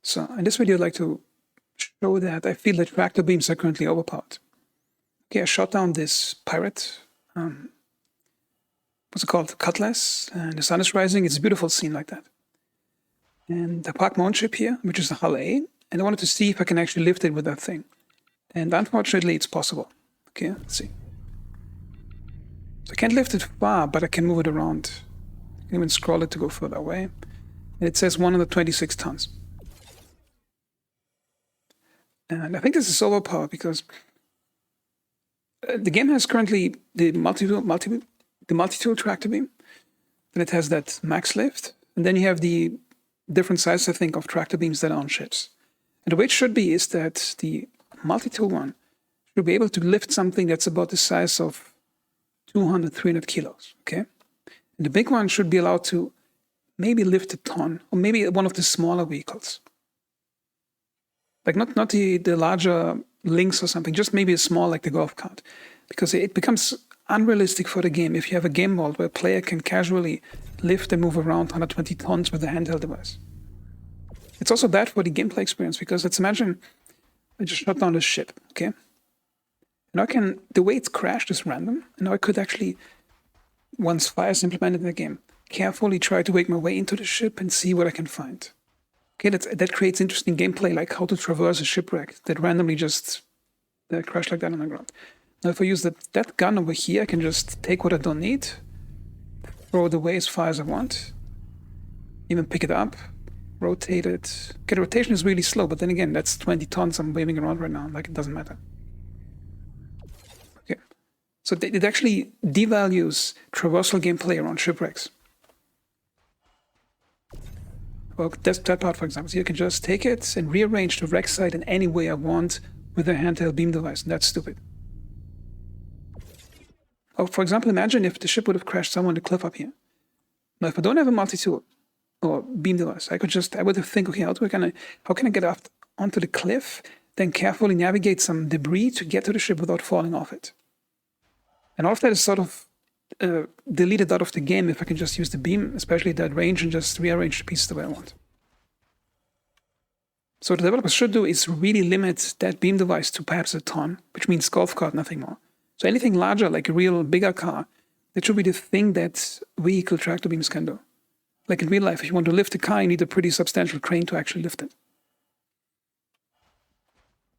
So in this video, I'd like to show that I feel that tractor beams are currently overpowered. Okay, I shot down this pirate, what's it called, Cutlass, and the sun is rising. It's a beautiful scene like that. And I parked my own ship here, which is the hull A, and I wanted to see if I can actually lift it with that thing. And unfortunately, it's possible. Okay, let's see. So I can't lift it far, but I can move it around. I can even scroll it to go further away. And it says 126 tons. And I think this is overpowered because the game has currently the multi-tool tractor beam. Then it has that max lift. And then you have the different sizes, I think, of tractor beams that are on ships. And the way it should be is that the multi-tool one should be able to lift something that's about the size of 200, 300 kilos, okay? And the big one should be allowed to maybe lift a ton, or maybe one of the smaller vehicles. Like not the larger Lynx or something, just maybe a small like the golf cart. Because it becomes unrealistic for the game if you have a game world where a player can casually lift and move around 120 tons with a handheld device. It's also bad for the gameplay experience because let's imagine I just shot down this ship, okay? Now the way it's crashed is random, and now I could actually, once fire is implemented in the game, carefully try to make my way into the ship and see what I can find. Okay, that creates interesting gameplay, like how to traverse a shipwreck that randomly just crashed like that on the ground. Now, if I use that gun over here, I can just take what I don't need, throw it away as far as I want, even pick it up, rotate it. Okay, the rotation is really slow, but then again, that's 20 tons I'm waving around right now, like it doesn't matter. Okay, so it actually devalues traversal gameplay around shipwrecks. Well, that part, for example, so you can just take it and rearrange the wreck site in any way I want with a handheld beam device, and that's stupid. Or, for example, imagine if the ship would have crashed somewhere on the cliff up here. Now, if I don't have a multi-tool or beam device, I would have think, okay, how can I get up onto the cliff, then carefully navigate some debris to get to the ship without falling off it. And all of that is sort of deleted out of the game if I can just use the beam, especially at that range, and just rearrange the pieces the way I want. So what the developers should do is really limit that beam device to perhaps a ton, which means golf cart, nothing more. So anything larger, like a real bigger car, that should be the thing that vehicle tractor beams can do. Like in real life, if you want to lift a car, you need a pretty substantial crane to actually lift it.